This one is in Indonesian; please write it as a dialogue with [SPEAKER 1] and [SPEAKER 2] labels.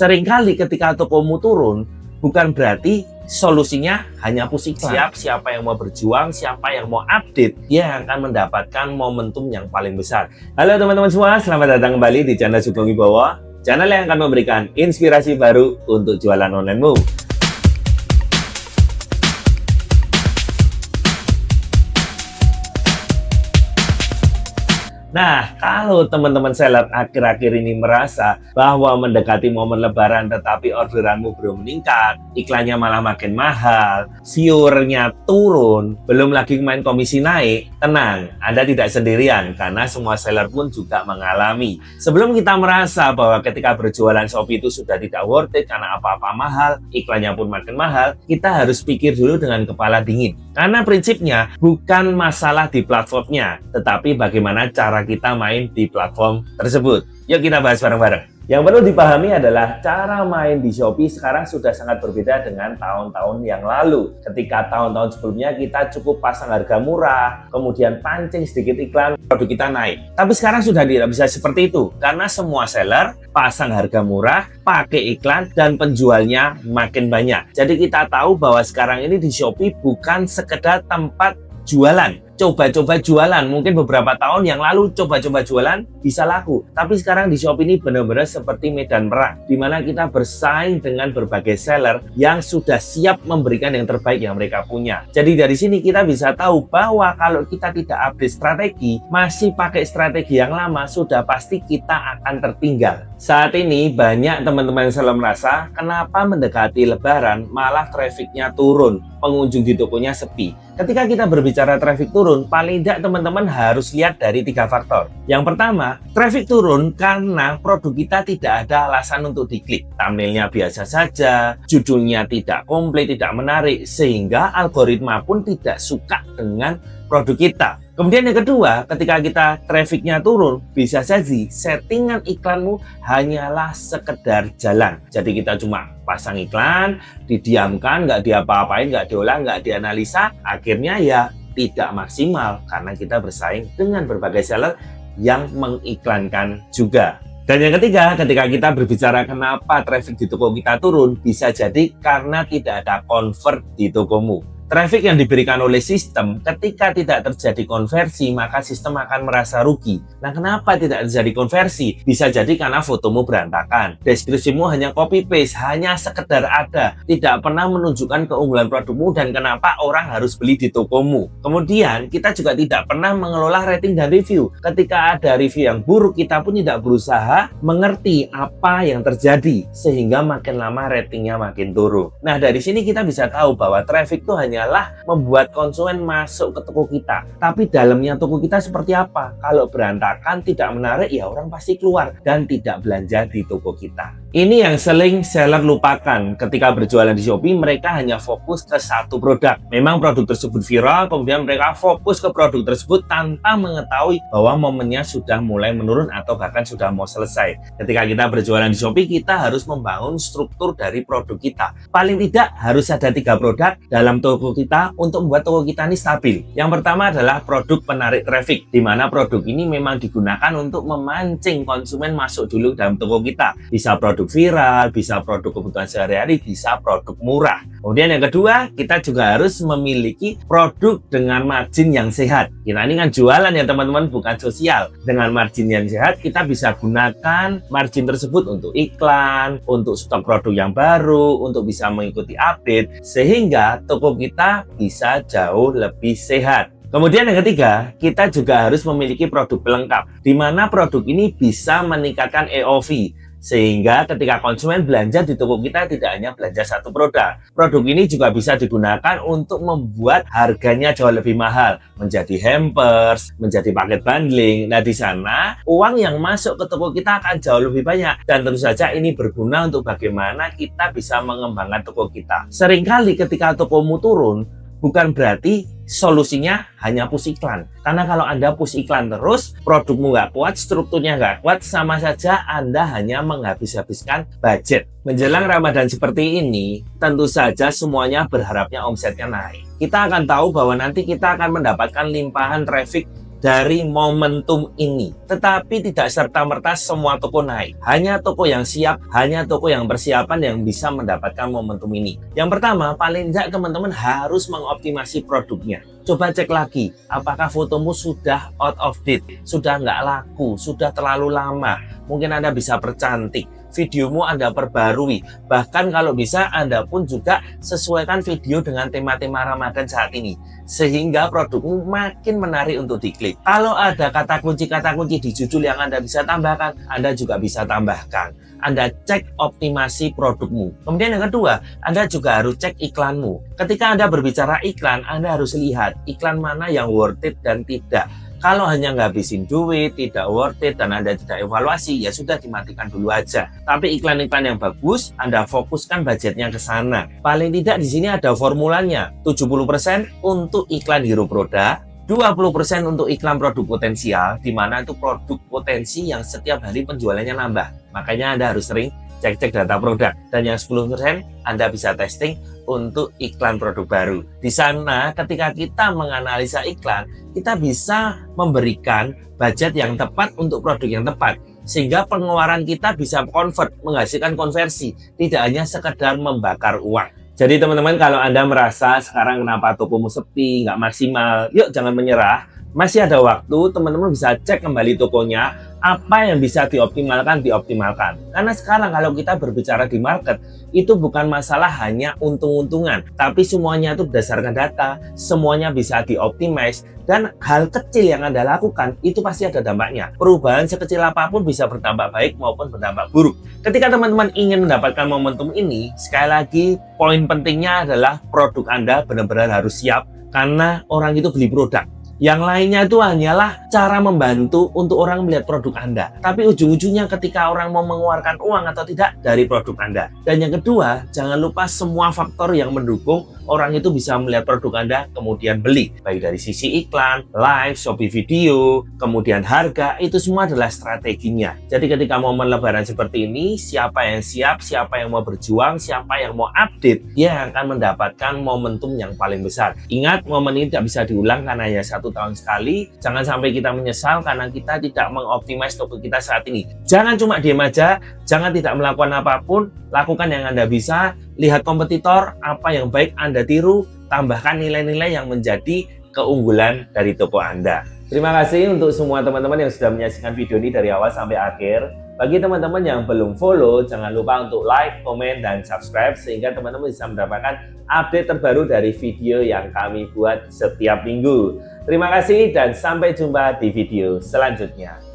[SPEAKER 1] Seringkali ketika tokomu turun, bukan berarti solusinya hanya push iklan. Siapa yang mau berjuang, siapa yang mau update, dia akan mendapatkan momentum yang paling besar. Halo teman-teman semua, selamat datang kembali di channel Sugeng Wibowo, channel yang akan memberikan inspirasi baru untuk jualan online-mu. Nah, kalau teman-teman seller akhir-akhir ini merasa bahwa mendekati momen lebaran tetapi orderanmu belum meningkat, iklannya malah makin mahal, viewernya turun, belum lagi main komisi naik, tenang, Anda tidak sendirian karena semua seller pun juga mengalami. Sebelum kita merasa bahwa ketika berjualan Shopee itu sudah tidak worth it karena apa-apa mahal, iklannya pun makin mahal, kita harus pikir dulu dengan kepala dingin. Karena prinsipnya bukan masalah di platformnya, tetapi bagaimana cara kita main di platform tersebut. Yuk kita bahas bareng-bareng. Yang perlu dipahami adalah cara main di Shopee sekarang sudah sangat berbeda dengan tahun-tahun yang lalu. Ketika tahun-tahun sebelumnya kita cukup pasang harga murah, kemudian pancing sedikit iklan, produk kita naik. Tapi sekarang sudah tidak bisa seperti itu, karena semua seller pasang harga murah, pakai iklan, dan penjualnya makin banyak. Jadi kita tahu bahwa sekarang ini di Shopee bukan sekedar tempat jualan, coba-coba jualan. Mungkin beberapa tahun yang lalu coba-coba jualan bisa laku, tapi sekarang di Shopee ini benar-benar seperti medan perang, di mana kita bersaing dengan berbagai seller yang sudah siap memberikan yang terbaik yang mereka punya. Jadi dari sini kita bisa tahu bahwa kalau kita tidak update strategi, masih pakai strategi yang lama, sudah pasti kita akan tertinggal. Saat ini banyak teman-teman seller merasa kenapa mendekati lebaran malah trafficnya turun, pengunjung di tokonya sepi. Ketika kita berbicara traffic turun, paling tidak teman-teman harus lihat dari 3 faktor. Yang pertama, traffic turun karena produk kita tidak ada alasan untuk diklik. Thumbnailnya biasa saja, judulnya tidak komplit, tidak menarik, sehingga algoritma pun tidak suka dengan produk kita. Kemudian yang kedua, ketika kita trafficnya turun, bisa jadi settingan iklanmu hanyalah sekedar jalan. Jadi kita cuma pasang iklan, didiamkan, nggak diapa-apain, nggak diolah, nggak dianalisa, akhirnya ya tidak maksimal karena kita bersaing dengan berbagai seller yang mengiklankan juga. Dan yang ketiga, ketika kita berbicara kenapa traffic di toko kita turun, bisa jadi karena tidak ada convert di tokomu. Traffic yang diberikan oleh sistem, ketika tidak terjadi konversi, maka sistem akan merasa rugi. Nah, kenapa tidak terjadi konversi? Bisa jadi karena fotomu berantakan, deskripsimu hanya copy-paste, hanya sekedar ada, tidak pernah menunjukkan keunggulan produkmu dan kenapa orang harus beli di tokomu. Kemudian, kita juga tidak pernah mengelola rating dan review. Ketika ada review yang buruk, kita pun tidak berusaha mengerti apa yang terjadi, sehingga makin lama ratingnya makin turun. Nah, dari sini kita bisa tahu bahwa traffic itu hanya membuat konsumen masuk ke toko kita. Tapi dalamnya toko kita seperti apa? Kalau berantakan, tidak menarik, ya orang pasti keluar dan tidak belanja di toko kita. Ini yang sering seller lupakan ketika berjualan di Shopee. Mereka hanya fokus ke satu produk. Memang produk tersebut viral, kemudian mereka fokus ke produk tersebut tanpa mengetahui bahwa momennya sudah mulai menurun atau bahkan sudah mau selesai. Ketika kita berjualan di Shopee, kita harus membangun struktur dari produk kita. Paling tidak harus ada 3 produk dalam toko kita untuk membuat toko kita ini stabil. Yang pertama adalah produk penarik traffic, di mana produk ini memang digunakan untuk memancing konsumen masuk dulu dalam toko kita. Bisa produk viral, bisa produk kebutuhan sehari-hari, bisa produk murah. Kemudian yang kedua, kita juga harus memiliki produk dengan margin yang sehat. Kita ini kan jualan ya teman-teman, bukan sosial. Dengan margin yang sehat, kita bisa gunakan margin tersebut untuk iklan, untuk stok produk yang baru, untuk bisa mengikuti update, sehingga toko kita bisa jauh lebih sehat. Kemudian yang ketiga, kita juga harus memiliki produk pelengkap, di mana produk ini bisa meningkatkan AOV. Sehingga ketika konsumen belanja di toko kita tidak hanya belanja satu produk. Produk ini juga bisa digunakan untuk membuat harganya jauh lebih mahal. Menjadi hampers, menjadi paket bundling. Nah di sana uang yang masuk ke toko kita akan jauh lebih banyak. Dan tentu saja ini berguna untuk bagaimana kita bisa mengembangkan toko kita. Seringkali ketika tokomu turun, bukan berarti solusinya hanya push iklan. Karena kalau Anda push iklan terus, produkmu nggak kuat, strukturnya nggak kuat, sama saja Anda hanya menghabis-habiskan budget. Menjelang Ramadan seperti ini, tentu saja semuanya berharapnya omsetnya naik. Kita akan tahu bahwa nanti kita akan mendapatkan limpahan traffic dari momentum ini. Tetapi tidak serta-merta semua toko naik. Hanya toko yang siap, hanya toko yang persiapan yang bisa mendapatkan momentum ini. Yang pertama, paling tidak teman-teman harus mengoptimasi produknya. Coba cek lagi, apakah fotomu sudah out of date, sudah nggak laku, sudah terlalu lama. Mungkin Anda bisa percantik, videomu Anda perbarui. Bahkan kalau bisa Anda pun juga sesuaikan video dengan tema-tema Ramadan saat ini. Sehingga produkmu makin menarik untuk diklik. Kalau ada kata kunci di judul yang Anda bisa tambahkan, Anda juga bisa tambahkan. Anda cek optimasi produkmu. Kemudian yang kedua, Anda juga harus cek iklanmu. Ketika Anda berbicara iklan, Anda harus lihat iklan mana yang worth it dan tidak. Kalau hanya ngabisin duit, tidak worth it, dan Anda tidak evaluasi, ya sudah dimatikan dulu aja. Tapi iklan-iklan yang bagus, Anda fokuskan budgetnya ke sana. Paling tidak di sini ada formulanya. 70% untuk iklan hero produk, 20% untuk iklan produk potensial, di mana itu produk potensi yang setiap hari penjualannya nambah. Makanya Anda harus sering cek-cek data produk. Dan yang 10% Anda bisa testing untuk iklan produk baru. Di sana ketika kita menganalisa iklan, kita bisa memberikan budget yang tepat untuk produk yang tepat. Sehingga pengeluaran kita bisa convert, menghasilkan konversi. Tidak hanya sekedar membakar uang. Jadi teman-teman, kalau Anda merasa sekarang kenapa tokomu sepi, nggak maksimal, yuk jangan menyerah. Masih ada waktu, teman-teman bisa cek kembali tokonya, apa yang bisa dioptimalkan. Karena sekarang kalau kita berbicara di market, itu bukan masalah hanya untung-untungan, tapi semuanya itu berdasarkan data, semuanya bisa dioptimize, dan hal kecil yang Anda lakukan, itu pasti ada dampaknya. Perubahan sekecil apapun bisa berdampak baik maupun berdampak buruk. Ketika teman-teman ingin mendapatkan momentum ini, sekali lagi, poin pentingnya adalah produk Anda benar-benar harus siap, karena orang itu beli produk. Yang lainnya itu hanyalah cara membantu untuk orang melihat produk Anda. Tapi ujung-ujungnya ketika orang mau mengeluarkan uang atau tidak dari produk Anda. Dan yang kedua, jangan lupa semua faktor yang mendukung orang itu bisa melihat produk Anda kemudian beli. Baik dari sisi iklan, live, Shopee video, kemudian harga, itu semua adalah strateginya. Jadi ketika momen lebaran seperti ini, siapa yang siap, siapa yang mau berjuang, siapa yang mau update, dia akan mendapatkan momentum yang paling besar. Ingat, momen ini tidak bisa diulang karena hanya 1 tahun sekali. Jangan sampai kita menyesal karena kita tidak mengoptimize toko kita saat ini. Jangan cuma diam aja, jangan tidak melakukan apapun, lakukan yang Anda bisa, lihat kompetitor, apa yang baik Anda tiru, tambahkan nilai-nilai yang menjadi keunggulan dari toko Anda. Terima kasih untuk semua teman-teman yang sudah menyaksikan video ini dari awal sampai akhir. Bagi teman-teman yang belum follow, jangan lupa untuk like, komen, dan subscribe sehingga teman-teman bisa mendapatkan update terbaru dari video yang kami buat setiap minggu. Terima kasih dan sampai jumpa di video selanjutnya.